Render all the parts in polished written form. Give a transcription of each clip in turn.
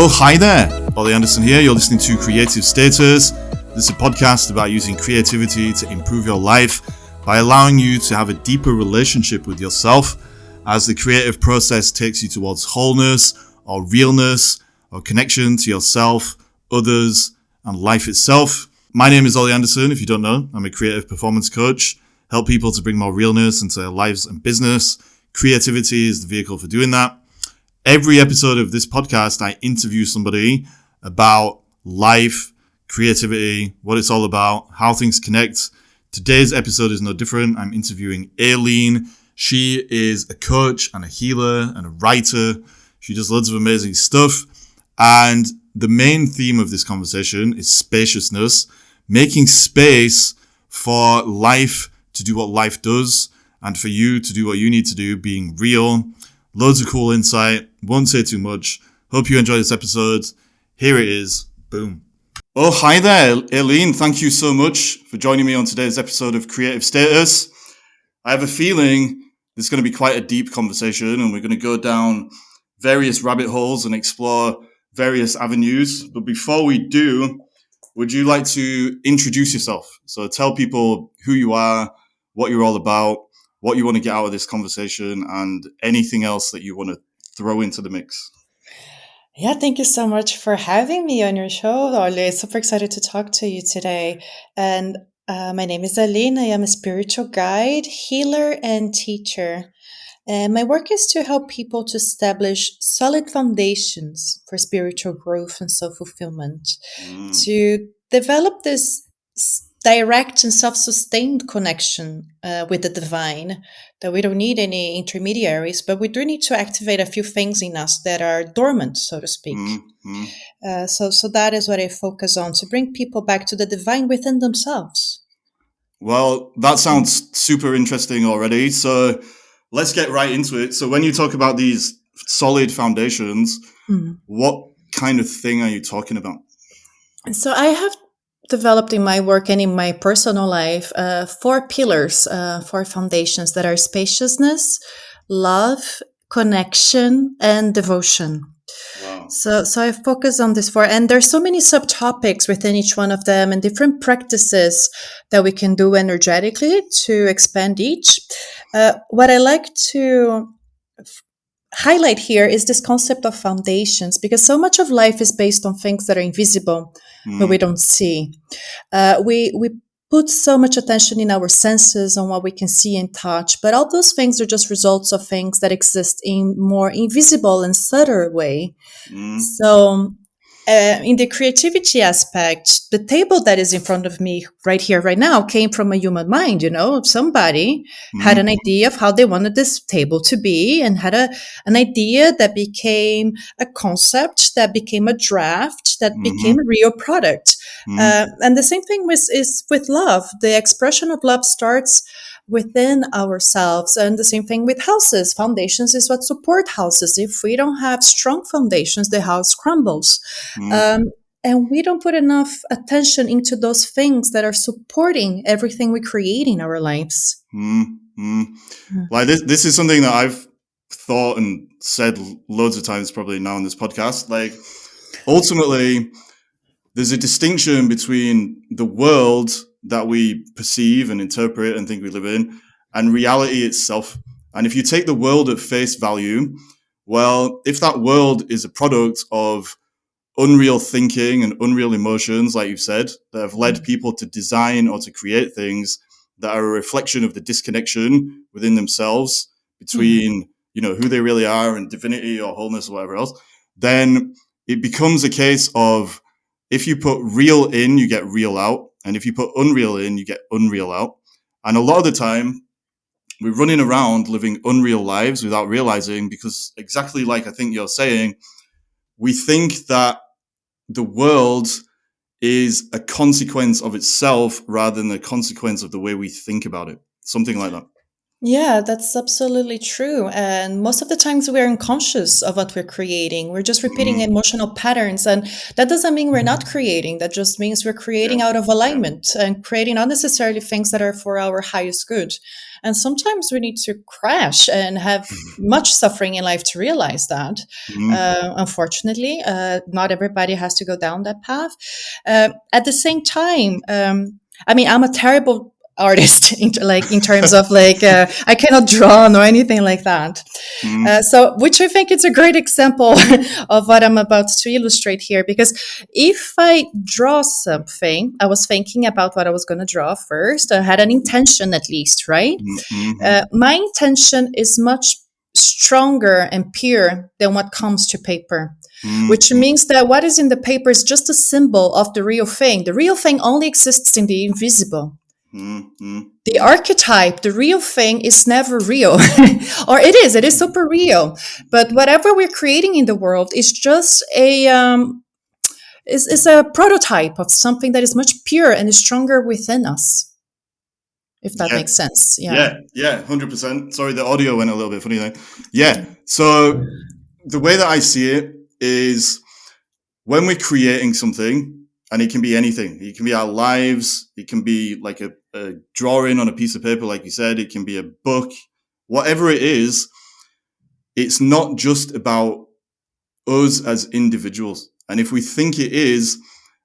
Oh, hi there. Oli Anderson here. You're listening to Creative Status. This is a podcast about using creativity to improve your life by allowing you to have a deeper relationship with yourself as the creative process takes you towards wholeness or realness or connection to yourself, others, and life itself. My name is Oli Anderson. If you don't know, I'm a creative performance coach. Help people to bring more realness into their lives and business. Creativity is the vehicle for doing that. Every episode of this podcast, I interview somebody about life, creativity, what it's all about, how things connect. Today's episode is no different. I'm interviewing Aline. She is a coach and a healer and a writer. She does loads of amazing stuff. And the main theme of this conversation is spaciousness, making space for life to do what life does and for you to do what you need to do, being real. Loads of cool insight. Won't say too much. Hope you enjoy this episode. Here it is. Boom. Oh, hi there, Aline. Thank you so much for joining me on today's episode of Creative Status. I have a feeling this is going to be quite a deep conversation and we're going to go down various rabbit holes and explore various avenues. But before we do, would you like to introduce yourself? So tell people who you are, what you're all about, what you want to get out of this conversation, and anything else that you want to throw into the mix. Yeah, thank you so much for having me on your show, Oli. Super excited to talk to you today. And my name is Aline. I am a spiritual guide, healer, and teacher. And my work is to help people to establish solid foundations for spiritual growth and self-fulfillment, to develop this direct and self-sustained connection with the divine, that we don't need any intermediaries, but we do need to activate a few things in us that are dormant, so to speak. So that is what I focus on, to bring people back to the divine within themselves. Well, that sounds super interesting already. So let's get right into it. So when you talk about these solid foundations, what kind of thing are you talking about? So I have developed in my work and in my personal life 4 pillars, 4 foundations that are spaciousness, love, connection, and devotion. Wow. So I focus on this 4, and there's so many subtopics within each one of them and different practices that we can do energetically to expand each. What I like to highlight here is this concept of foundations, because so much of life is based on things that are invisible, but we don't see. We put so much attention in our senses on what we can see and touch, but all those things are just results of things that exist in more invisible and subtle way. So in the creativity aspect, the table that is in front of me right here, right now, came from a human mind. Somebody had an idea of how they wanted this table to be, and had an idea that became a concept, that became a draft, that became a real product. And the same thing is with love. The expression of love starts within ourselves, and the same thing with houses. Foundations is what support houses. If we don't have strong foundations, the house crumbles. And we don't put enough attention into those things that are supporting everything we create in our lives. Like this is something that I've thought and said loads of times, probably now on this podcast. Like, ultimately, there's a distinction between the world that we perceive and interpret and think we live in, and reality itself. And if you take the world at face value, well, if that world is a product of unreal thinking and unreal emotions, like you've said, that have led people to design or to create things that are a reflection of the disconnection within themselves between, who they really are and divinity or wholeness or whatever else, then it becomes a case of, if you put real in, you get real out. And if you put unreal in, you get unreal out. And a lot of the time, we're running around living unreal lives without realizing, because exactly like I think you're saying, we think that the world is a consequence of itself rather than a consequence of the way we think about it. Something like that. Yeah, that's absolutely true. And most of the times we're unconscious of what we're creating. We're just repeating Mm, emotional patterns. And that doesn't mean we're not creating. That just means we're yeah, creating out of yeah. alignment and creating not necessarily things that are for our highest good. And sometimes we need to crash and have much suffering in life to realize that. Mm, Unfortunately, not everybody has to go down that path. At the same time, I mean, I'm a terrible artist in terms of I cannot draw or anything like that. mm, So which I think is a great example of what I'm about to illustrate here, because if I draw something, I was thinking about what I was going to draw first. I had an intention, at least, right? mm, mm, My intention is much stronger and pure than what comes to paper, mm, which mm, means that what is in the paper is just a symbol of the real thing. The real thing only exists in the invisible. mm, mm, The mm. archetype, the real thing, is never real. Or it is super real. But whatever we're creating in the world is just is a prototype of something that is much pure and is stronger within us, if that Yeah, makes sense. Yeah. yeah, yeah, 100%. Sorry, the audio went a little bit funny there. Yeah, so the way that I see it is when we're creating something, and it can be anything, it can be our lives, it can be like a drawing on a piece of paper, like you said, it can be a book, whatever it is, it's not just about us as individuals. And if we think it is,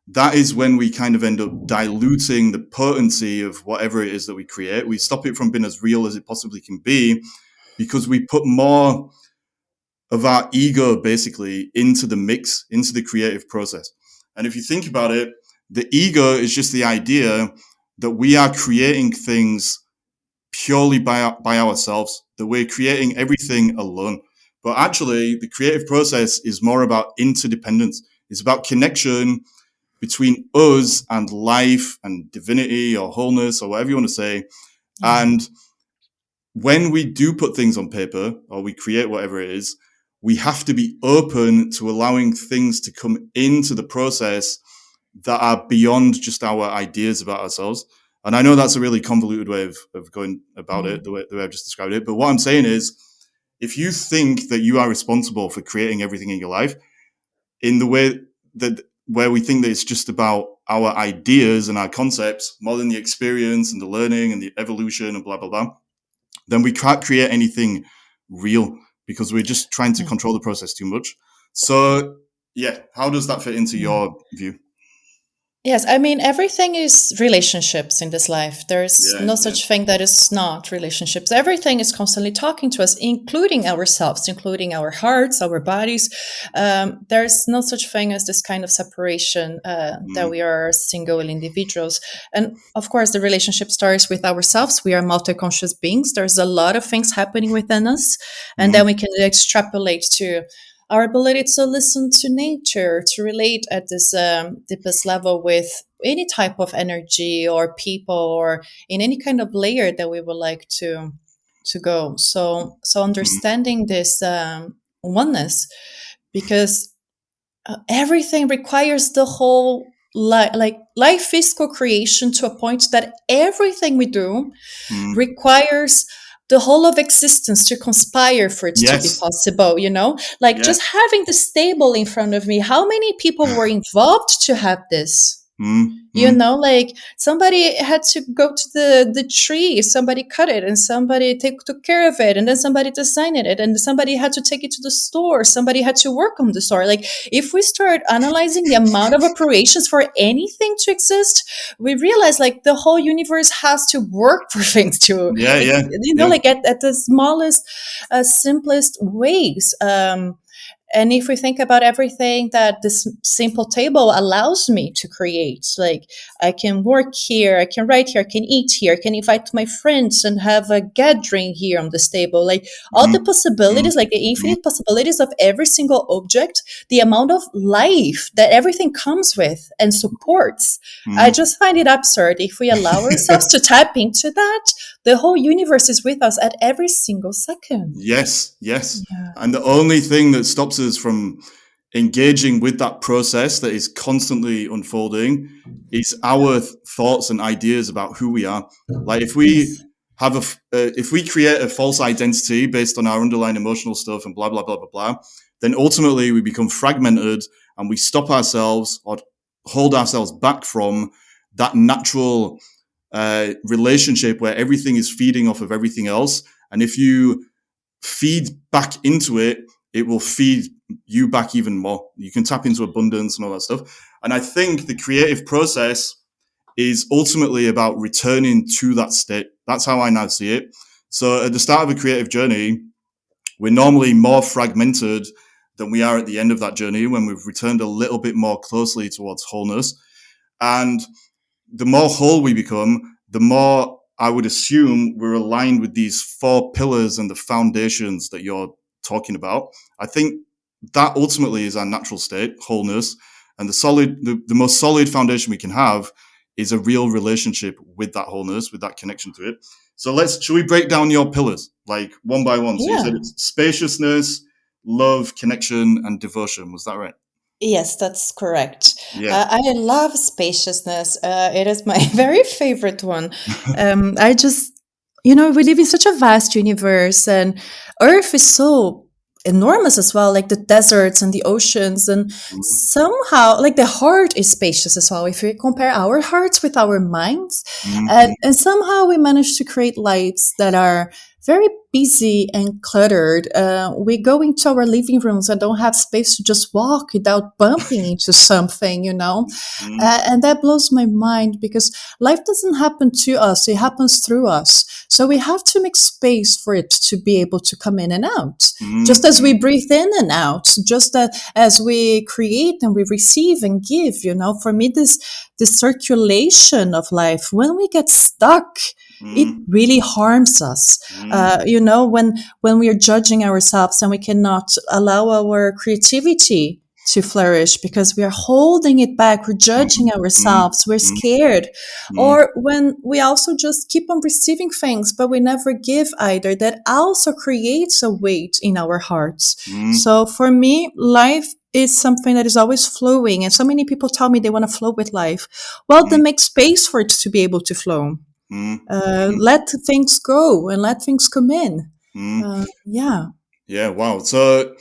that is when we kind of end up diluting the potency of whatever it is that we create. We stop it from being as real as it possibly can be because we put more of our ego basically into the mix, into the creative process. And if you think about it, the ego is just the idea that we are creating things purely by ourselves, that we're creating everything alone. But actually, the creative process is more about interdependence. It's about connection between us and life and divinity or wholeness or whatever you want to say. Yeah. And when we do put things on paper or we create whatever it is, we have to be open to allowing things to come into the process that are beyond just our ideas about ourselves. And I know that's a really convoluted way of going about it, Mm. the way I've just described it. But what I'm saying is, if you think that you are responsible for creating everything in your life in the way that where we think that it's just about our ideas and our concepts more than the experience and the learning and the evolution and blah, blah, blah, then we can't create anything real because we're just trying to control the process too much. So, yeah, how does that fit into Mm. your view? Yes, I mean, everything is relationships in this life. There's Yeah, no yeah. such thing that is not relationships. Everything is constantly talking to us, including ourselves, including our hearts, our bodies. There's no such thing as this kind of separation that Mm, we are single individuals. And of course, the relationship starts with ourselves. We are multi-conscious beings. There's a lot of things happening within us. And then mm, we can extrapolate to our ability to listen to nature, to relate at this deepest level with any type of energy or people or in any kind of layer that we would like to go. So mm, understanding this oneness, because everything requires the whole like life is co-creation to a point that everything we do mm. requires the whole of existence to conspire for it to be Yes. possible, like Yeah. just having this table in front of me, how many people were involved to have this? Mm, mm. Like somebody had to go to the tree, somebody cut it, and somebody took care of it, and then somebody designed it, and somebody had to take it to the store, somebody had to work on the store. Like if we start analyzing the amount of operations for anything to exist, we realize like the whole universe has to work for things to Yeah, yeah, yeah. like at the smallest simplest ways. And if we think about everything that this simple table allows me to create, like I can work here, I can write here, I can eat here, I can invite my friends and have a gathering here on this table, like all the Mm, mm, possibilities, like the mm, infinite possibilities of every single object, the amount of life that everything comes with and supports. I mm. just find it absurd. If we allow ourselves to tap into that, the whole universe is with us at every single second. Yes, yes. Yeah. And the only thing that stops us from engaging with that process that is constantly unfolding is our thoughts and ideas about who we are. Like if we Yes. if we create a false identity based on our underlying emotional stuff and blah blah blah blah blah, then ultimately we become fragmented and we stop ourselves or hold ourselves back from that natural relationship where everything is feeding off of everything else. And if you feed back into it, it will feed you back even more. You can tap into abundance and all that stuff. And I think the creative process is ultimately about returning to that state. That's how I now see it. So at the start of a creative journey, we're normally more fragmented than we are at the end of that journey when we've returned a little bit more closely towards wholeness. And the more whole we become, the more I would assume we're aligned with these 4 pillars and the foundations that you're talking about. I think that ultimately is our natural state, wholeness. And the most solid foundation we can have is a real relationship with that wholeness, with that connection to it. So should we break down your pillars like one by one? So you said it's spaciousness, love, connection, and devotion. Was that right? Yes, that's correct. Yeah. I love spaciousness. It is my very favorite one. I just, we live in such a vast universe, and Earth is so enormous as well, like the deserts and the oceans. And somehow, like the heart is spacious as well. If we compare our hearts with our minds, and somehow we manage to create lives that are very busy and cluttered. We go into our living rooms and don't have space to just walk without bumping into something, and that blows my mind because life doesn't happen to us, it happens through us. So we have to make space for it to be able to come in and out. Just as we breathe in and out, just as we create and we receive and give, for me, this circulation of life, when we get stuck, it really harms us. When we are judging ourselves and we cannot allow our creativity to flourish because we are holding it back, we're judging ourselves, we're scared. Or when we also just keep on receiving things, but we never give either, that also creates a weight in our hearts. So for me, life is something that is always flowing. And so many people tell me they want to flow with life. Well, then make space for it to be able to flow. Let things go and let things come in. Yeah. Yeah, wow. So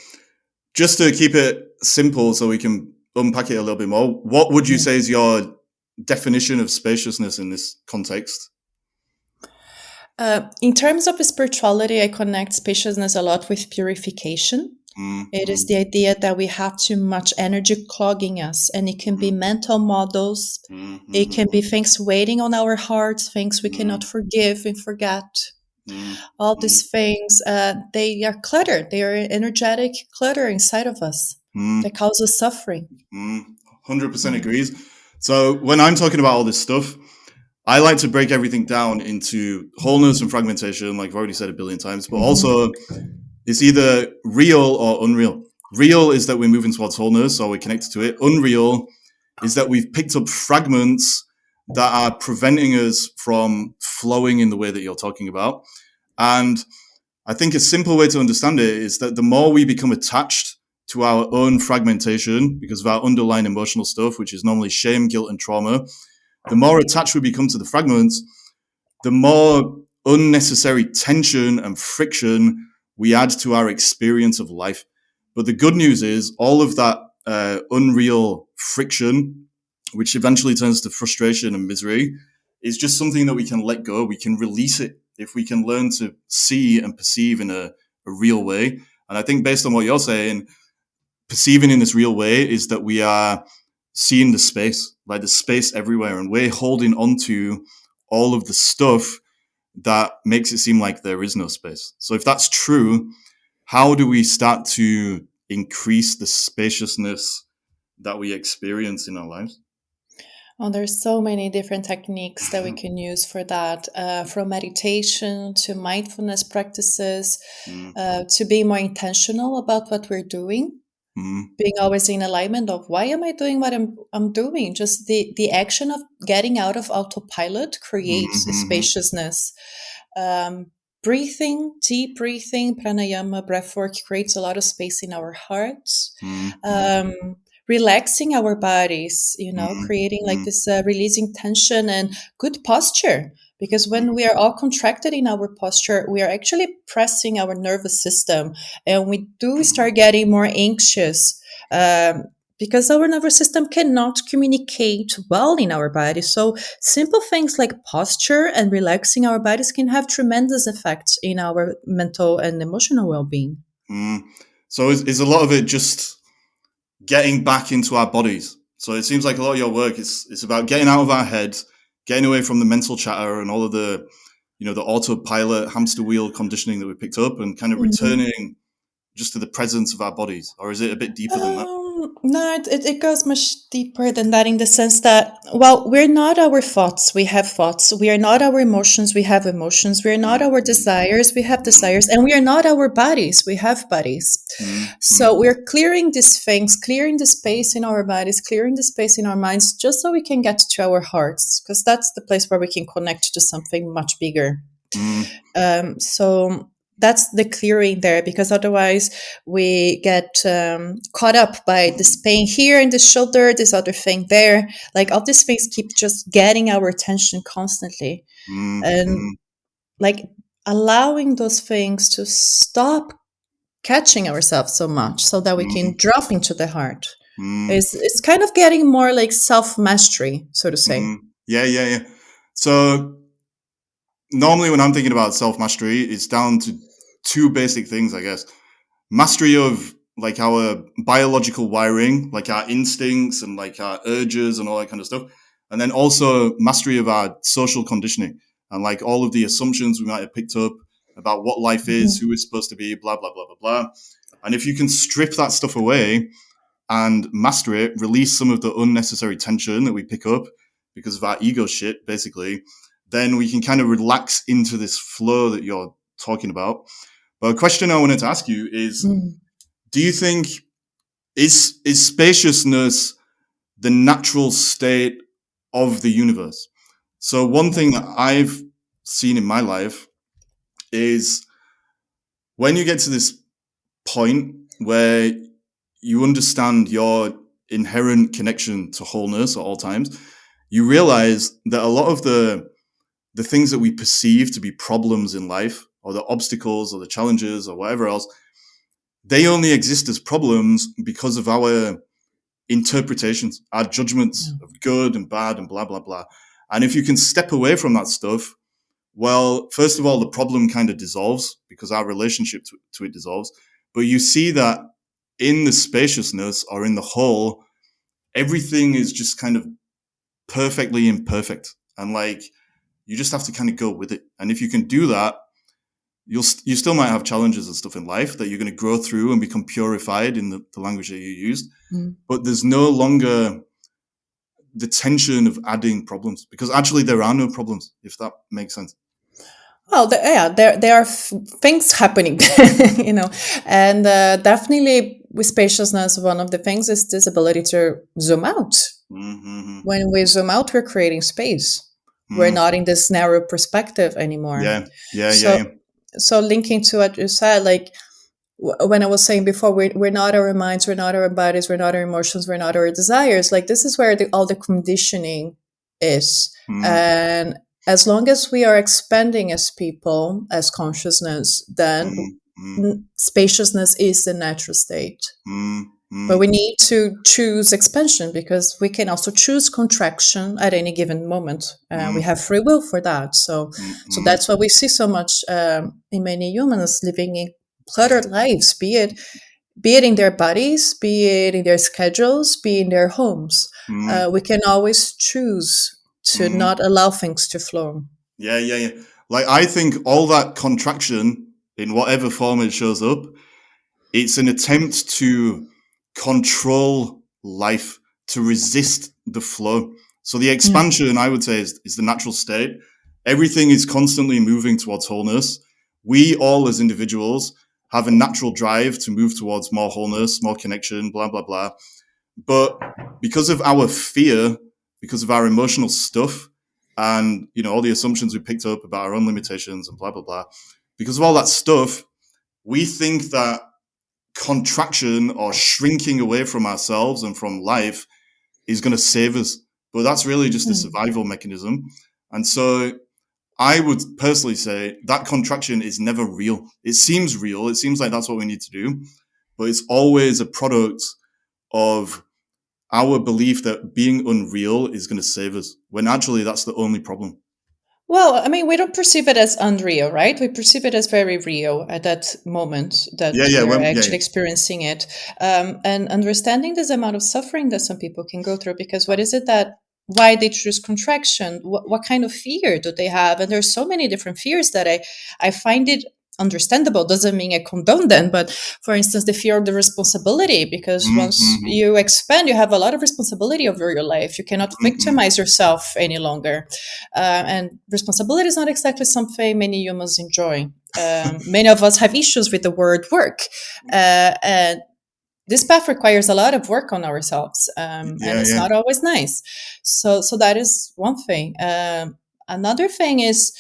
just to keep it simple so we can unpack it a little bit more, what would you say is your definition of spaciousness in this context? In terms of spirituality, I connect spaciousness a lot with purification. It is the idea that we have too much energy clogging us, and it can be mental models. It can be things waiting on our hearts, things we cannot forgive and forget. All these things, they are clutter. They are energetic clutter inside of us that causes suffering. 100% agrees. So when I'm talking about all this stuff, I like to break everything down into wholeness and fragmentation, like I've already said a billion times, but also it's either real or unreal. Real is that we're moving towards wholeness or we're connected to it. Unreal is that we've picked up fragments that are preventing us from flowing in the way that you're talking about. And I think a simple way to understand it is that the more we become attached to our own fragmentation because of our underlying emotional stuff, which is normally shame, guilt, and trauma, the more attached we become to the fragments, the more unnecessary tension and friction we add to our experience of life. But the good news is all of that unreal friction, which eventually turns to frustration and misery, is just something that we can let go. We can release it if we can learn to see and perceive in a real way. And I think based on what you're saying, perceiving in this real way is that we are seeing the space, like the space everywhere, and we're holding onto all of the stuff that makes it seem like there is no space. So if that's true, how do we start to increase the spaciousness that we experience in our lives? Oh, there's so many different techniques that we can use for that, from meditation to mindfulness practices, to be more intentional about what we're doing, being always in alignment of why am I doing what I'm doing? Just the action of getting out of autopilot creates spaciousness. Breathing, deep breathing, pranayama, breath work creates a lot of space in our hearts. relaxing our bodies, creating like mm, this releasing tension and good posture. Because when mm, we are all contracted in our posture, we are actually pressing our nervous system, and we do start getting more anxious. Because our nervous system cannot communicate well in our body. So simple things like posture and relaxing our bodies can have tremendous effects in our mental and emotional well-being. mm. So is a lot of it just getting back into our bodies? So it seems like a lot of your work is it's about getting out of our head, getting away from the mental chatter and all of the, the autopilot hamster wheel conditioning that we picked up, and kind of Mhm. returning just to the presence of our bodies. Or is it a bit deeper than that? No, it goes much deeper than that, in the sense that, well, we're not our thoughts, we have thoughts. We are not our emotions, we have emotions. We are not Mm, our desires, we have desires. And we are not our bodies, we have bodies. mm, So mm, we're clearing these things, clearing the space in our bodies, clearing the space in our minds, just so we can get to our hearts, because that's the place where we can connect to something much bigger. mm, So that's the clearing there, because otherwise we get caught up by this pain here in the shoulder, this other thing there. Like all these things keep just getting our attention constantly. mm, And mm, like allowing those things to stop catching ourselves so much, so that we can mm, drop into the heart. mm, It's kind of getting more like self mastery, so to say. mm. Yeah, yeah, yeah. So normally when I'm thinking about self mastery, it's down to two basic things, I guess. Mastery of like our biological wiring, like our instincts and like our urges and all that kind of stuff. And then also mastery of our social conditioning and like all of the assumptions we might have picked up about what life is, who Mhm. it's supposed to be, blah, blah, blah, blah, blah. And if you can strip that stuff away and master it, release some of the unnecessary tension that we pick up because of our ego shit, basically, then we can kind of relax into this flow that you're talking about. But a question I wanted to ask you is, Mm. do you think is spaciousness the natural state of the universe? So one thing that I've seen in my life is when you get to this point where you understand your inherent connection to wholeness at all times, you realize that a lot of the things that we perceive to be problems in life, or the obstacles or the challenges or whatever else, they only exist as problems because of our interpretations, our judgments of good and bad and blah, blah, blah. And if you can step away from that stuff, well, first of all, the problem kind of dissolves because our relationship to it dissolves. But you see that in the spaciousness or in the whole, everything is just kind of perfectly imperfect. And like, you just have to kind of go with it. And if you can do that, you still might have challenges and stuff in life that you're going to grow through and become purified in the language that you used. Mm. But there's no longer the tension of adding problems, because actually there are no problems, if that makes sense. Well, yeah, there are things happening, and definitely with spaciousness, one of the things is this ability to zoom out. Mm-hmm. When we zoom out, we're creating space. We're Mm. not in this narrow perspective anymore. Yeah, yeah, yeah, So, yeah. so linking to what you said, like when I was saying before, we're not our minds, we're not our bodies, we're not our emotions, we're not our desires. Like this is where all the conditioning is. Mm, And as long as we are expanding as people, as consciousness, then mm, mm, spaciousness is the natural state. mm, But we mm, need to choose expansion, because we can also choose contraction at any given moment. We mm, have free will for that. mm, So mm, that's why we see so much in many humans living in cluttered lives, be it in their bodies, be it in their schedules, be in their homes. mm, We can always choose to mm. not allow things to flow. Yeah, yeah, yeah. Like I think all that contraction in whatever form it shows up, it's an attempt to control life, to resist the flow. So the Yeah. expansion, I would say, is the natural state. Everything is constantly moving towards wholeness. We all, as individuals, have a natural drive to move towards more wholeness, more connection, blah, blah, blah. But because of our fear, because of our emotional stuff, and all the assumptions we picked up about our own limitations and blah, blah, blah, because of all that stuff, we think that contraction or shrinking away from ourselves and from life is going to save us. But that's really just a survival mechanism. And so I would personally say that contraction is never real. It seems real. It seems like that's what we need to do, but it's always a product of our belief that being unreal is going to save us, when actually that's the only problem. Well, I mean, we don't perceive it as unreal, right? We perceive it as very real at that moment that we're actually experiencing it. And understanding this amount of suffering that some people can go through, because what is it that, why they choose contraction? What kind of fear do they have? And there's so many different fears that I find it understandable. Doesn't mean I condone them, but for instance, the fear of the responsibility, because once you expand, you have a lot of responsibility over your life. You cannot victimize yourself any longer. And responsibility is not exactly something many humans enjoy. Many of us have issues with the word work. And this path requires a lot of work on ourselves, and it's not always nice. So that is one thing. Another thing is,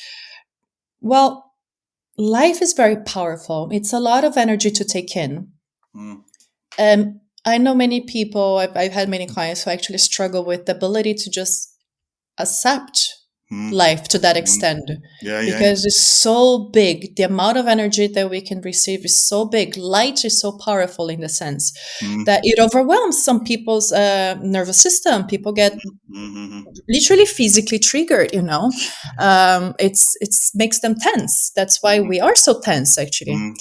well, life is very powerful. It's a lot of energy to take in. I know many people, I've had many clients who actually struggle with the ability to just accept life to that extent, because it's so big. The amount of energy that we can receive is so big. Light is so powerful in the sense that it overwhelms some people's nervous system. People get literally physically triggered, it's makes them tense. That's why we are so tense, actually.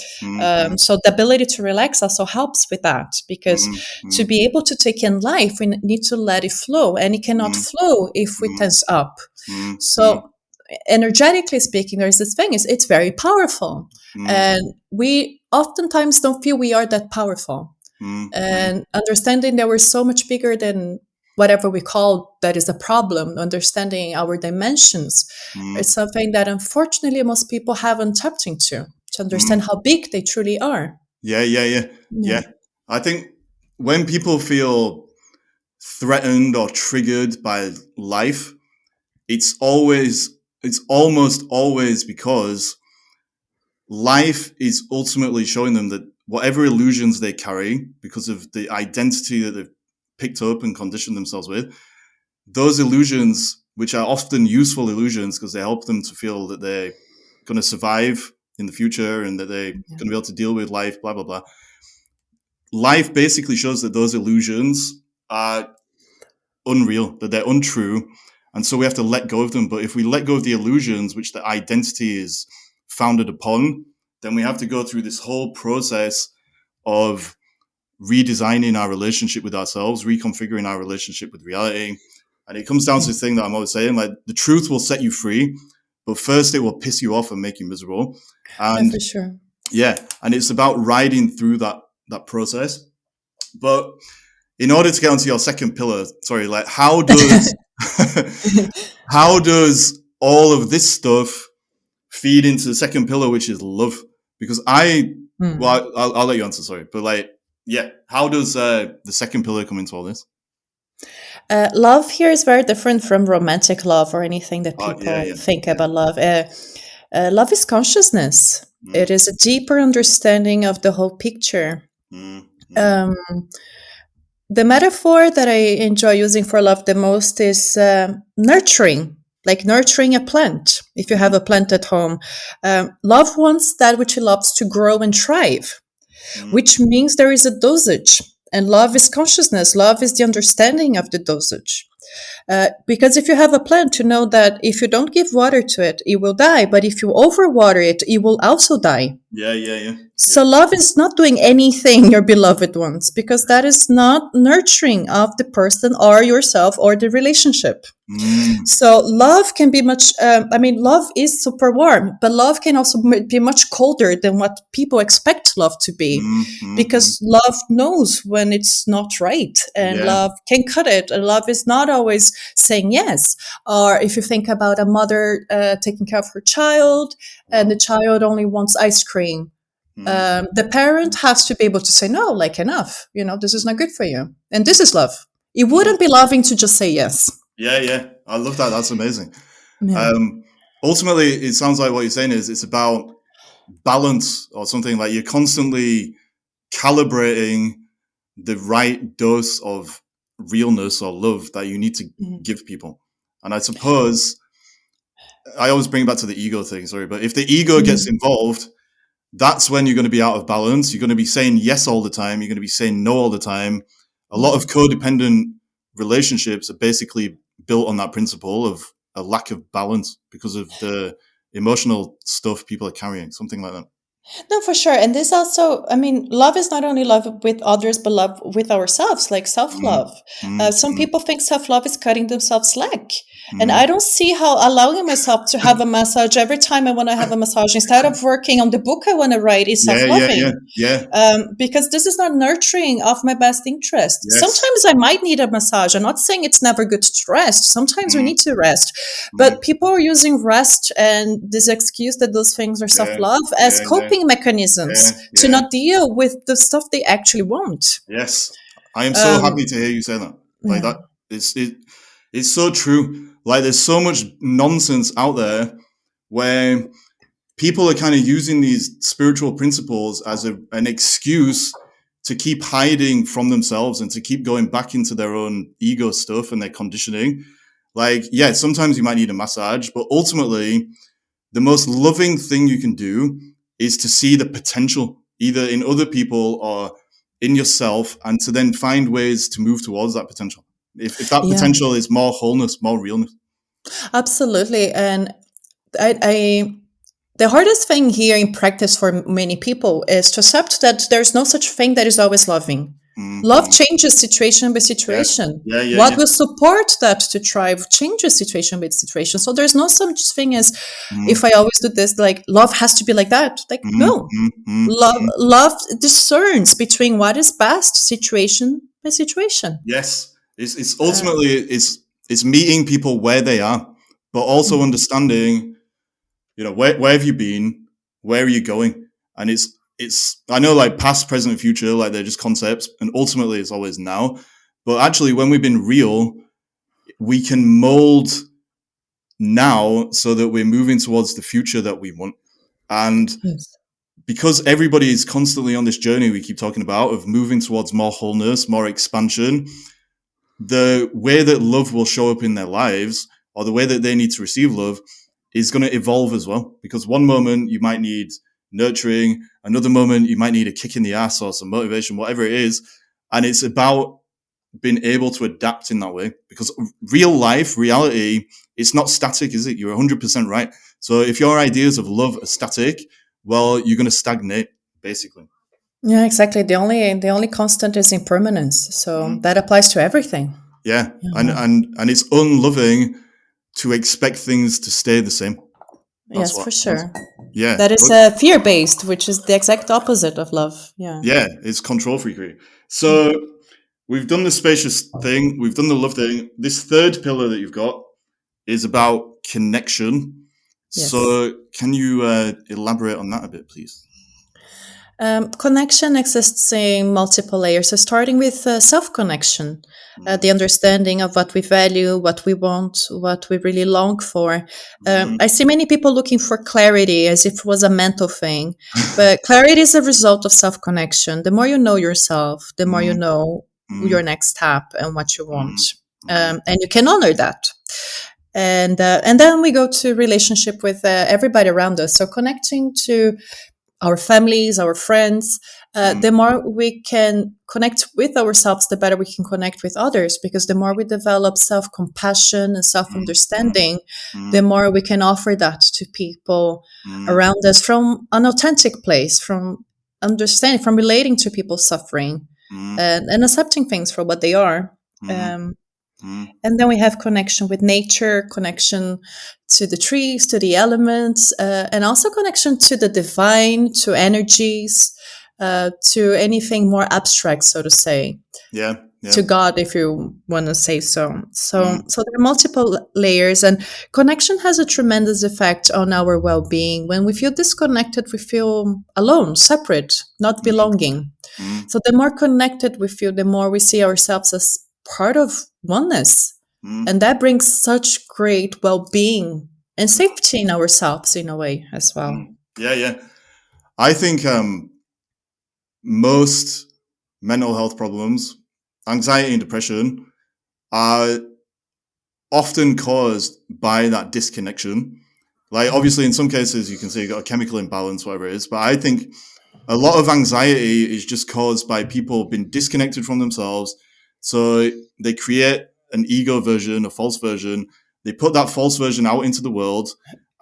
So the ability to relax also helps with that, because to be able to take in life, we need to let it flow, and it cannot flow if we tense up. So energetically speaking, there's this thing, it's very powerful, and we oftentimes don't feel we are that powerful. And understanding that we're so much bigger than whatever we call that is a problem, understanding our dimensions, it's something that unfortunately most people haven't tapped into, to understand how big they truly are. Yeah. I think when people feel threatened or triggered by life, it's almost always because life is ultimately showing them that whatever illusions they carry, because of the identity that they've picked up and conditioned themselves with, those illusions, which are often useful illusions because they help them to feel that they're going to survive in the future and that they're going to be able to deal with life, blah, blah, blah. Life basically shows that those illusions are unreal, that they're untrue. And so we have to let go of them. But if we let go of the illusions, which the identity is founded upon, then we have to go through this whole process of redesigning our relationship with ourselves, reconfiguring our relationship with reality. And it comes down to this thing that I'm always saying, like, the truth will set you free, but first it will piss you off and make you miserable. And for sure. Yeah. And it's about riding through that process. But in order to get onto your second pillar, how does how does all of this stuff feed into the second pillar, which is love? Because I'll let you answer, sorry. But how does the second pillar come into all this? Love here is very different from romantic love or anything that people think about love. Love is consciousness. It is a deeper understanding of the whole picture. The metaphor that I enjoy using for love the most is nurturing, like nurturing a plant. If you have a plant at home, love wants that which it loves to grow and thrive, which means there is a dosage. And love is consciousness. Love is the understanding of the dosage. Because if you have a plant, you know that if you don't give water to it, it will die. But if you overwater it, it will also die. So love is not doing anything your beloved wants, because that is not nurturing of the person or yourself or the relationship. So love can be much, love is super warm, but love can also be much colder than what people expect love to be, because love knows when it's not right, and love can cut it. And love is not always saying yes. Or if you think about a mother taking care of her child, and the child only wants ice cream, the parent has to be able to say no, like, enough, this is not good for you. And this is love. It wouldn't be loving to just say yes. Yeah. I love that. That's amazing. Ultimately, it sounds like what you're saying is it's about balance, or something like you're constantly calibrating the right dose of realness or love that you need to give people. And I suppose I always bring it back to the ego thing, sorry, but if the ego gets involved, that's when you're going to be out of balance. You're going to be saying yes all the time. You're going to be saying no all the time. A lot of codependent relationships are basically built on that principle of a lack of balance because of the emotional stuff people are carrying, something like that. No, for sure. And this also, I mean, love is not only love with others, but love with ourselves, like self love. Some people think self love is cutting themselves slack. And I don't see how allowing myself to have a massage every time I want to have a massage instead of working on the book I want to write is self loving. Because this is not nurturing of my best interest. Yes. Sometimes I might need a massage. I'm not saying it's never good to rest. Sometimes we need to rest. But people are using rest and this excuse that those things are self love as coping mechanisms to not deal with the stuff they actually want. Yes. I am so happy to hear you say that. Like that, it's so true. Like there's so much nonsense out there where people are kind of using these spiritual principles as an excuse to keep hiding from themselves and to keep going back into their own ego stuff and their conditioning. Like, yeah, sometimes you might need a massage, but ultimately the most loving thing you can do is to see the potential either in other people or in yourself and to then find ways to move towards that potential. If that potential is more wholeness, more realness. Absolutely. And the hardest thing here in practice for many people is to accept that there's no such thing that is always loving. Love changes situation by situation. What will support that to thrive changes situation by situation. So there's no such thing as if I always do this, like love has to be like that. Like no, love discerns between what is best situation by situation. Yes, it's ultimately it's meeting people where they are, but also understanding, you know, where have you been, where are you going, and it's I know like past, present, future, like they're just concepts, and ultimately it's always now. But actually, when we've been real, we can mold now so that we're moving towards the future that we want. And because everybody is constantly on this journey we keep talking about of moving towards more wholeness, more expansion, the way that love will show up in their lives or the way that they need to receive love is going to evolve as well. Because one moment you might need nurturing, another moment you might need a kick in the ass or some motivation, whatever it is. And it's about being able to adapt in that way, because real life, reality, it's not static, is it? You're 100% right. So if your ideas of love are static, well, you're going to stagnate, basically. Yeah, exactly. The only constant is impermanence. So that applies to everything. Yeah. And it's unloving to expect things to stay the same. Yes, for sure. Yeah. That is fear-based, which is the exact opposite of love. Yeah. Yeah, it's control freakery. So we've done the spacious thing. We've done the love thing. This third pillar that you've got is about connection. Yes. So can you elaborate on that a bit, please? Connection exists in multiple layers. So starting with self-connection, the understanding of what we value, what we want, what we really long for. I see many people looking for clarity as if it was a mental thing, but clarity is a result of self-connection. The more you know yourself, the more you know your next step and what you want, and you can honor that. And then we go to relationship with everybody around us. So connecting to our families, our friends, the more we can connect with ourselves, the better we can connect with others, because the more we develop self-compassion and self-understanding, the more we can offer that to people around us from an authentic place, from understanding, from relating to people suffering and accepting things for what they are. And then we have connection with nature, connection to the trees, to the elements, and also connection to the divine, to energies, to anything more abstract, so to say. Yeah. To God, if you want to say so. So there are multiple layers, and connection has a tremendous effect on our well-being. When we feel disconnected, we feel alone, separate, not belonging. So the more connected we feel, the more we see ourselves as part of oneness. And that brings such great well-being and safety in ourselves in a way as well. Yeah. I think most mental health problems, anxiety and depression, are often caused by that disconnection. Like, obviously, in some cases, you can say you got a chemical imbalance, whatever it is. But I think a lot of anxiety is just caused by people being disconnected from themselves. So they create an ego version, a false version. They put that false version out into the world.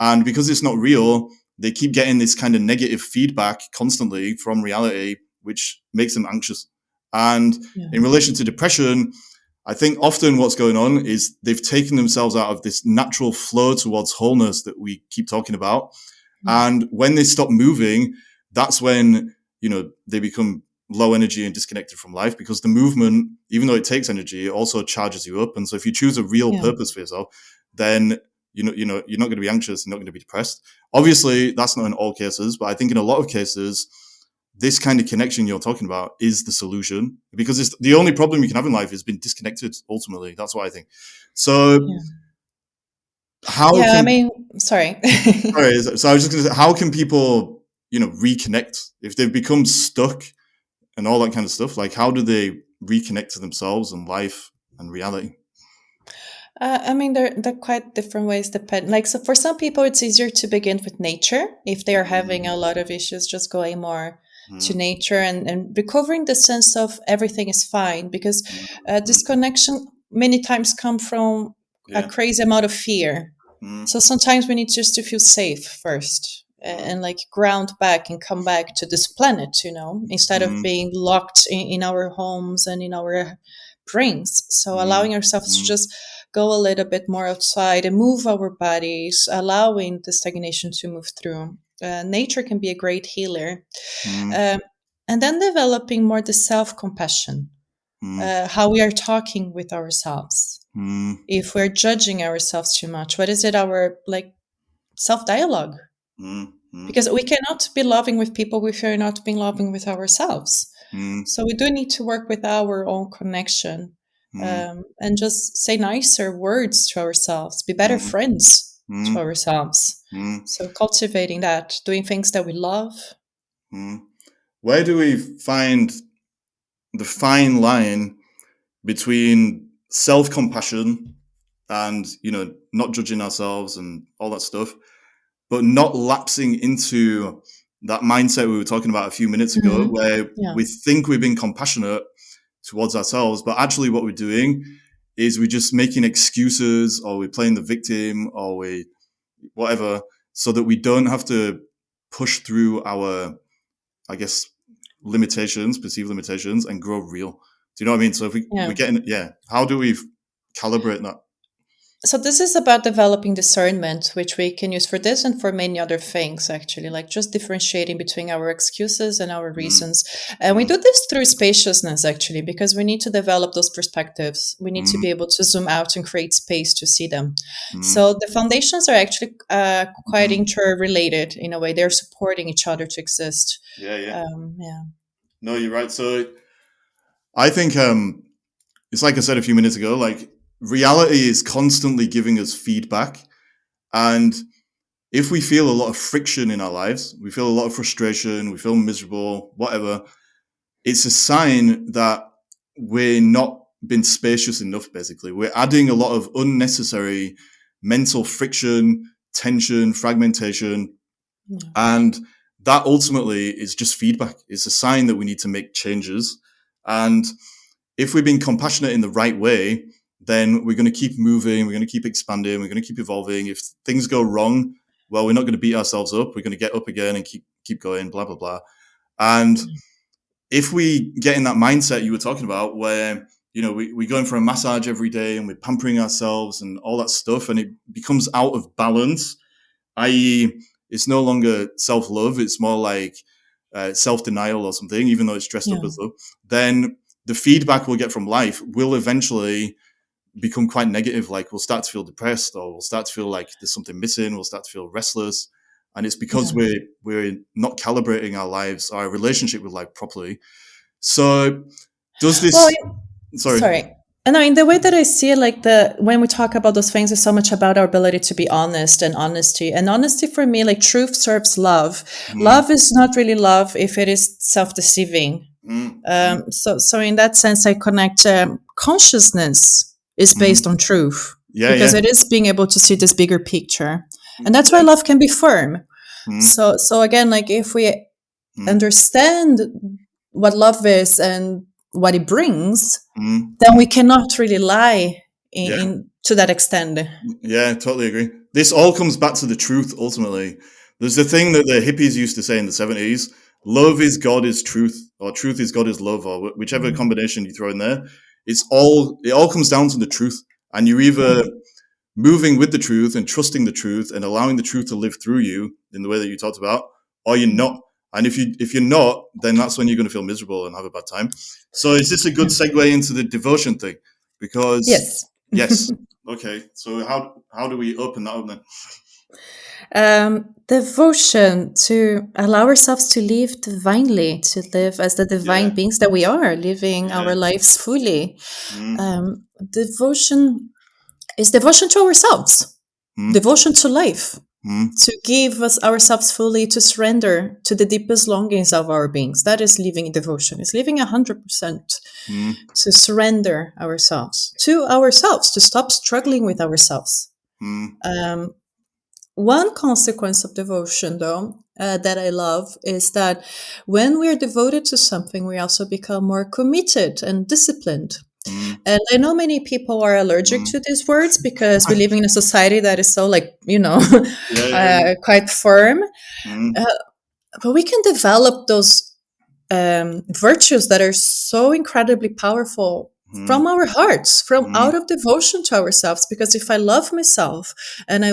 And because it's not real, they keep getting this kind of negative feedback constantly from reality, which makes them anxious. And in relation to depression, I think often what's going on is they've taken themselves out of this natural flow towards wholeness that we keep talking about. And when they stop moving, that's when, they become low energy and disconnected from life, because the movement, even though it takes energy, it also charges you up. And so if you choose a real purpose for yourself, then, you're not going to be anxious, you're not going to be depressed. Obviously, that's not in all cases, but I think in a lot of cases, this kind of connection you're talking about is the solution, because it's the only problem you can have in life is being disconnected. Ultimately, that's what I think. So, sorry. Sorry. So I was just going to say, how can people, reconnect if they've become stuck and all that kind of stuff? Like, how do they reconnect to themselves and life and reality? They're quite different ways. Depend. Like, so for some people, it's easier to begin with nature if they are having a lot of issues. Just going more to nature and recovering the sense of everything is fine, because disconnection many times come from a crazy amount of fear. So sometimes we need just to feel safe first and like ground back and come back to this planet, instead of being locked in our homes and in our brains. So allowing ourselves to just go a little bit more outside and move our bodies, allowing the stagnation to move through. Nature can be a great healer. And then developing more the self-compassion, how we are talking with ourselves. If we're judging ourselves too much, what is it, our self-dialogue? Because we cannot be loving with people if we're not being loving with ourselves. So we do need to work with our own connection, and just say nicer words to ourselves, be better friends to ourselves. So cultivating that, doing things that we love. Where do we find the fine line between self-compassion and, not judging ourselves and all that stuff, but not lapsing into that mindset we were talking about a few minutes ago, where we think we're being compassionate towards ourselves, but actually what we're doing is we're just making excuses, or we're playing the victim, or we whatever, so that we don't have to push through our, I guess, perceived limitations, and grow real. Do you know what I mean? So if we get in, how do we calibrate that? So this is about developing discernment, which we can use for this and for many other things, actually, like just differentiating between our excuses and our reasons. And we do this through spaciousness, actually, because we need to develop those perspectives. We need to be able to zoom out and create space to see them. So the foundations are actually quite interrelated in a way. They're supporting each other to exist. No, you're right. So I think it's like I said a few minutes ago, like, reality is constantly giving us feedback. And if we feel a lot of friction in our lives, we feel a lot of frustration, we feel miserable, whatever, it's a sign that we're not being spacious enough, basically. We're adding a lot of unnecessary mental friction, tension, fragmentation. And that ultimately is just feedback. It's a sign that we need to make changes. And if we're being compassionate in the right way, then we're going to keep moving, we're going to keep expanding, we're going to keep evolving. If things go wrong, well, we're not going to beat ourselves up. We're going to get up again and keep going, blah, blah, blah. And if we get in that mindset you were talking about, where, we're going for a massage every day and we're pampering ourselves and all that stuff, and it becomes out of balance, i.e., it's no longer self-love, it's more like self-denial or something, even though it's dressed up as love, then the feedback we'll get from life will eventually become quite negative. Like, we'll start to feel depressed, or we'll start to feel like there's something missing. We'll start to feel restless. And it's because we're not calibrating our lives, our relationship with life properly. So does this... Sorry. And I mean, the way that I see it, like when we talk about those things, is so much about our ability to be honest and honesty. And honesty for me, like truth serves love. Mm, Love is not really love if it is self-deceiving. mm, mm, So in that sense, I connect consciousness is based mm. on truth Yeah, because yeah, it is being able to see this bigger picture, and that's why yeah. love can be firm. Mm, So again, like if we mm, understand what love is and what it brings, mm, then we mm. cannot really lie Yeah, in to that extent. yeah, totally agree. This all comes back to the truth ultimately. There's the thing that the hippies used to say in the 70s: love is God is truth, or truth is God is love, or whichever Mm, combination you throw in there. It all comes down to the truth. And you're either mm, moving with the truth and trusting the truth and allowing the truth to live through you in the way that you talked about, or you're mm. not. And if you're not, then that's when you're going to feel miserable and have a bad time. So is this a good segue into the devotion thing? Because Yes. yes, okay. So how do we open that up then? Devotion to allow ourselves to live divinely, to live as the divine Yeah, beings that we are, living yeah. our lives fully. Mm, Devotion is devotion to ourselves, mm, devotion to life, mm, to give us ourselves fully, to surrender to the deepest longings of our beings. That is living in devotion. It's living 100%, mm, to surrender ourselves, to stop struggling with ourselves. mm, Um, One consequence of devotion, though, that I love is that when we are devoted to something, we also become more committed and disciplined. mm, And I know many people are allergic mm. to these words because we live in a society that is so, like, Yeah, yeah, yeah. quite firm. Mm, Uh, but we can develop those virtues that are so incredibly powerful mm, from our hearts, from out mm, of devotion to ourselves. Because if I love myself and I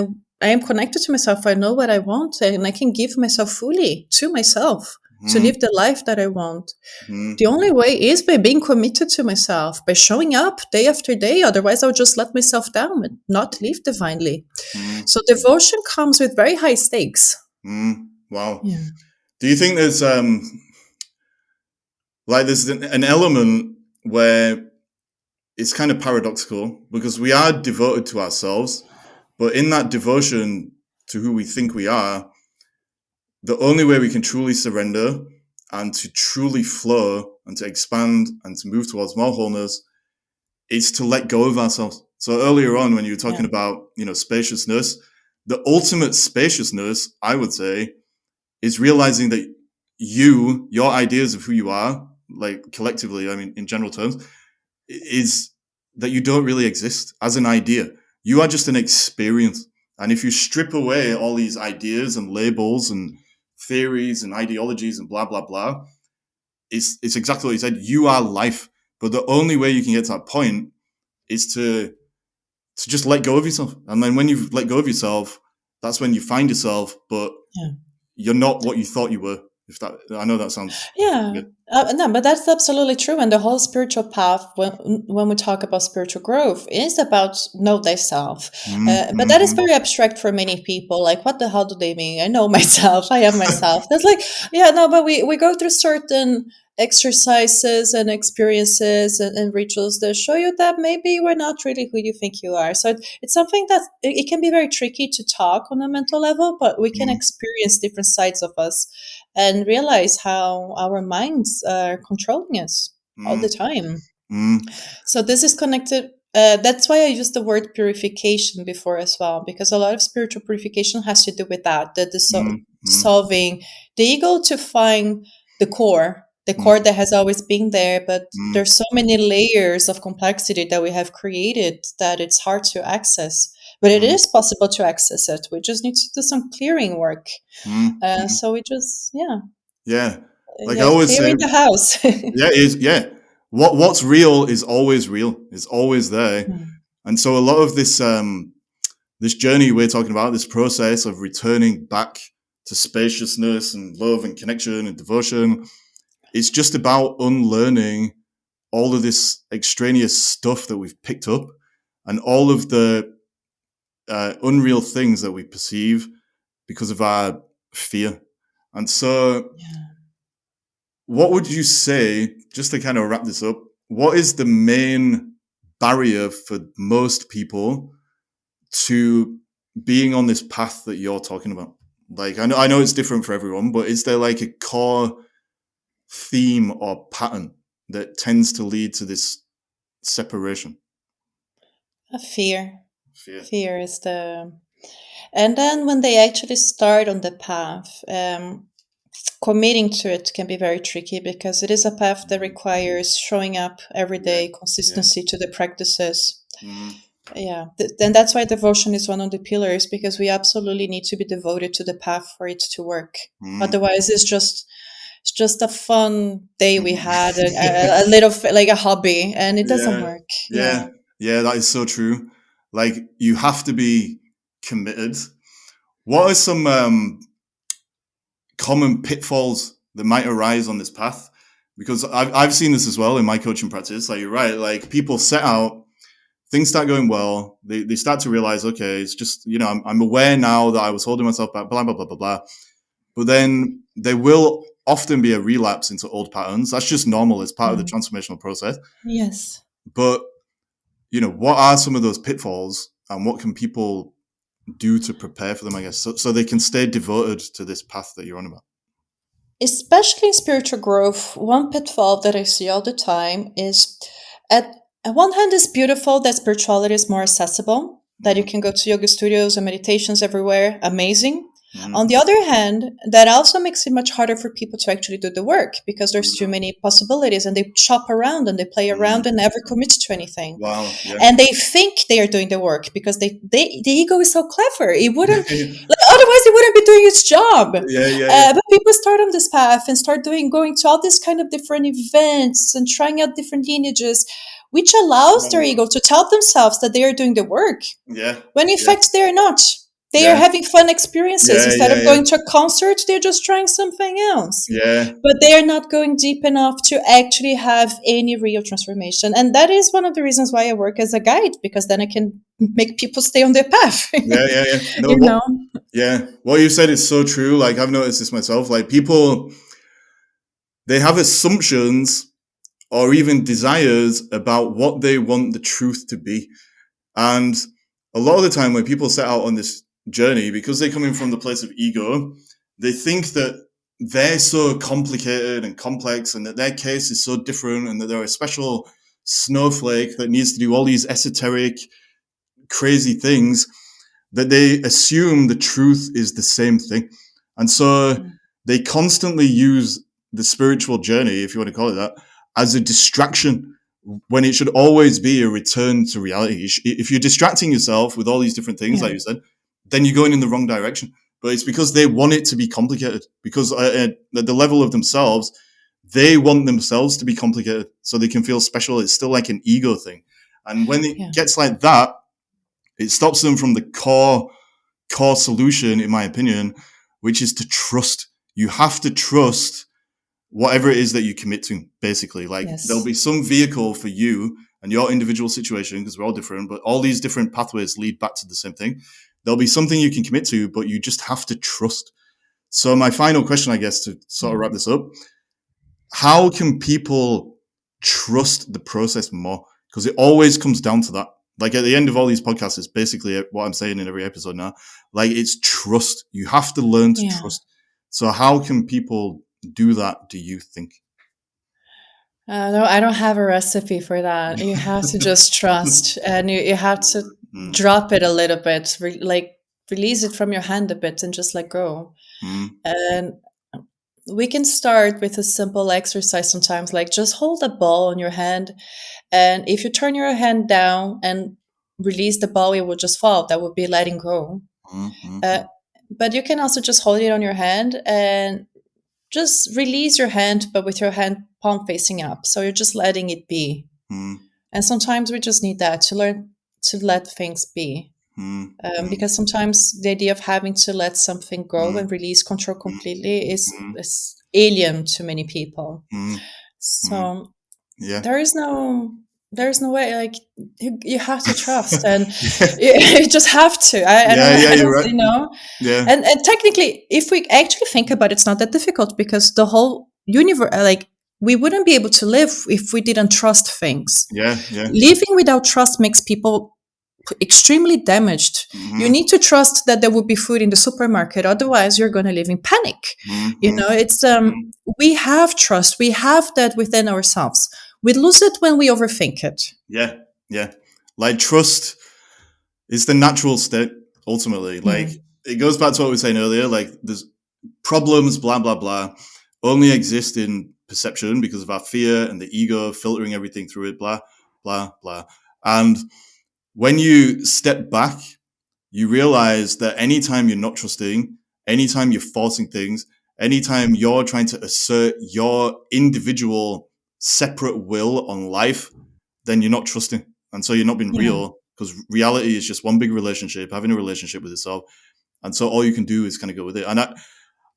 am connected to myself, I know what I want, and I can give myself fully to myself to mm, live the life that I want. mm, The only way is by being committed to myself, by showing up day after day. Otherwise, I'll just let myself down and not live divinely. mm, So devotion comes with very high stakes. mm. Wow. Yeah. Do you think there's an element where it's kind of paradoxical because we are devoted to ourselves, but in that devotion to who we think we are, the only way we can truly surrender and to truly flow and to expand and to move towards more wholeness is to let go of ourselves. So earlier on, when you were Yeah. talking about, spaciousness, the ultimate spaciousness, I would say, is realizing that your ideas of who you are, like collectively, I mean, in general terms, is that you don't really exist as an idea. You are just an experience. And if you strip away all these ideas and labels and theories and ideologies and blah, blah, blah, it's exactly what you said. You are life. But the only way you can get to that point is to just let go of yourself. And then when you've let go of yourself, that's when you find yourself, but Yeah. you're not what you thought you were. If that, I know that sounds Yeah, weird. no, but that's absolutely true. And the whole spiritual path, when we talk about spiritual growth, is about know thyself. Mm, But that is mm, very abstract for many people. Like, what the hell do they mean? I know myself. I am myself. That's like, yeah, no, but we go through certain exercises and experiences and rituals that show you that maybe you are not really who you think you are. So it's something that it can be very tricky to talk on a mental level, but we can mm, experience different sides of us and realize how our minds are controlling us all mm, the time. mm, So this is connected. That's why I used the word purification before as well, because a lot of spiritual purification has to do with that, mm, mm, dissolving the ego to find the mm, core that has always been there. But mm, there's so many layers of complexity that we have created that it's hard to access. But it mm, is possible to access it. We just need to do some clearing work. mm, mm. So we just, Yeah. Like I yeah, always say, clearing the house. yeah, yeah. What's real is always real. It's always there. Mm, And so a lot of this journey we're talking about, this process of returning back to spaciousness and love and connection and devotion, it's just about unlearning all of this extraneous stuff that we've picked up and all of the unreal things that we perceive because of our fear. And so, yeah. what would you say, just to kind of wrap this up, what is the main barrier for most people to being on this path that you're talking about? Like, I know it's different for everyone, but is there like a core theme or pattern that tends to lead to this separation? A fear. Fear. Fear is the. And then when they actually start on the path, committing to it can be very tricky because it is a path that requires showing up every day, consistency to the practices. Yeah, and that's why devotion is one of the pillars, because we absolutely need to be devoted to the path for it to work. Otherwise, it's just a fun day we had, a little like a hobby, and it doesn't work. Yeah, that is so true. Like, you have to be committed. What are some common pitfalls that might arise on this path? Because I've seen this as well in my coaching practice. Like, you're right. Like, people set out, things start going well. They start to realize, okay, it's just, I'm aware now that I was holding myself back, blah, blah, blah, blah, blah. But then there will often be a relapse into old patterns. That's just normal. It's part of the transformational process. Yes. But, what are some of those pitfalls, and what can people do to prepare for them, I guess, so they can stay devoted to this path that you're on about? Especially in spiritual growth, one pitfall that I see all the time is, at one hand, it's beautiful that spirituality is more accessible, that you can go to yoga studios and meditations everywhere. Amazing. On the other hand, that also makes it much harder for people to actually do the work, because there's too many possibilities, and they shop around and they play around and never commit to anything. Wow. Yeah. And they think they are doing the work because the ego is so clever. It wouldn't, otherwise it wouldn't be doing its job. But people start on this path and start going to all these kind of different events and trying out different lineages, which allows their ego to tell themselves that they are doing the work. When in fact they are not. They are having fun experiences. Instead of going to a concert, they're just trying something else. But they are not going deep enough to actually have any real transformation. And that is one of the reasons why I work as a guide, because then I can make people stay on their path. No, what you said is so true. Like, I've noticed this myself. Like, people, they have assumptions or even desires about what they want the truth to be. And a lot of the time when people set out on this journey, because they're coming from the place of ego, they think that they're so complicated and complex, and that their case is so different, and that they're a special snowflake that needs to do all these esoteric, crazy things, that they assume the truth is the same thing. And so they constantly use the spiritual journey, if you want to call it that, as a distraction, when it should always be a return to reality. If you're distracting yourself with all these different things, like you said, then you're going in the wrong direction. But it's because they want it to be complicated, because at the level of themselves, they want themselves to be complicated so they can feel special. It's still like an ego thing. And when it gets like that, it stops them from the core solution, in my opinion, which is to trust. You have to trust whatever it is that you commit to, basically. Like, there'll be some vehicle for you and your individual situation, because we're all different, but all these different pathways lead back to the same thing. There'll be something you can commit to, but you just have to trust. So my final question, I guess, to sort of wrap this up, how can people trust the process more? Because it always comes down to that. Like, at the end of all these podcasts, it's basically what I'm saying in every episode now. Like, it's trust. You have to learn to trust. So how can people do that, do you think? No, I don't have a recipe for that. You have to just trust, and you have to drop it a little bit, release it from your hand a bit and just let go. And we can start with a simple exercise sometimes, like just hold a ball in your hand. And if you turn your hand down and release the ball, it will just fall. That would be letting go. But you can also just hold it on your hand and just release your hand, but with your hand palm facing up. So you're just letting it be. And sometimes we just need that to learn to let things be. Because sometimes the idea of having to let something go and release control completely is alien to many people. So there is no way. Like, you have to trust, and you just have to. You're right. And technically, if we actually think about it, it's not that difficult, because the whole universe, like we wouldn't be able to live if we didn't trust things. Yeah. Living without trust makes people extremely damaged. Mm-hmm. You need to trust that there will be food in the supermarket, otherwise you're going to live in panic. Mm-hmm. It's we have trust, we have that within ourselves. We lose it when we overthink it. Yeah. Like, trust is the natural state ultimately. Like, it goes back to what we were saying earlier, like, there's problems, blah blah blah, only exist in perception because of our fear and the ego filtering everything through it, blah blah blah. And when you step back, you realize that anytime you're not trusting, anytime you're forcing things, anytime you're trying to assert your individual separate will on life, then you're not trusting. And so you're not being real, because reality is just one big relationship, having a relationship with yourself. And so all you can do is kind of go with it. And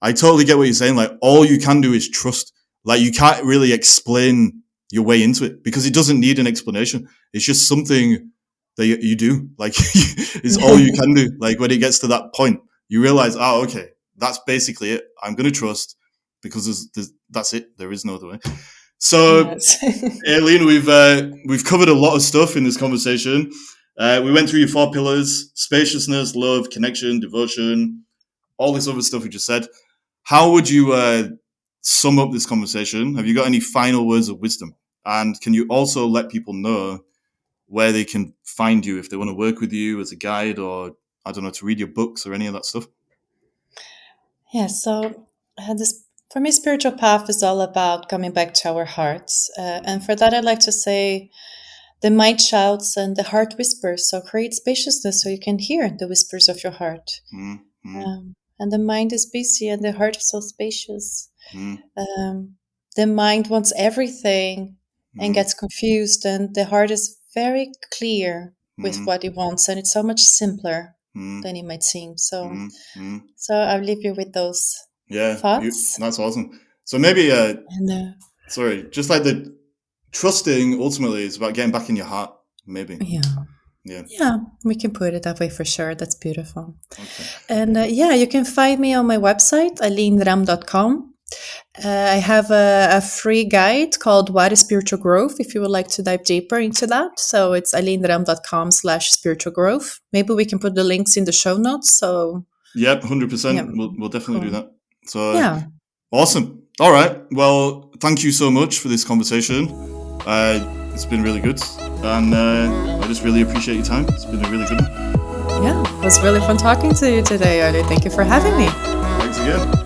I totally get what you're saying. Like, all you can do is trust. Like, you can't really explain your way into it because it doesn't need an explanation. It's just something that you do. Like, it's all you can do. Like, when it gets to that point, you realize, oh, okay, that's basically it. I'm going to trust because that's it. There is no other way. So, yes. Aline, we've covered a lot of stuff in this conversation. We went through your 4 pillars: spaciousness, love, connection, devotion, all this other stuff we just said. How would you sum up this conversation? Have you got any final words of wisdom? And can you also let people know where they can find you if they want to work with you as a guide, or, I don't know, to read your books or any of that stuff? Yeah, so for me, spiritual path is all about coming back to our hearts. And for that, I'd like to say the mind shouts and the heart whispers. So create spaciousness so you can hear the whispers of your heart. Mm-hmm. And the mind is busy and the heart is so spacious. Mm-hmm. The mind wants everything and gets confused, and the heart is very clear with what it wants, and it's so much simpler than it might seem. So I'll leave you with those thoughts. That's awesome. So maybe, sorry, just like the trusting ultimately is about getting back in your heart, maybe. Yeah, we can put it that way for sure. That's beautiful. Okay. And you can find me on my website, alineram.com. I have a free guide called What is Spiritual Growth, if you would like to dive deeper into that. So it's alineram.com/spiritual growth. Maybe we can put the links in the show notes. So yep, 100%. We'll definitely do that. So awesome. All right. Well, thank you so much for this conversation. It's been really good. And I just really appreciate your time. It's been a really good one. Yeah, it was really fun talking to you today, Oli. Thank you for having me. Thanks again.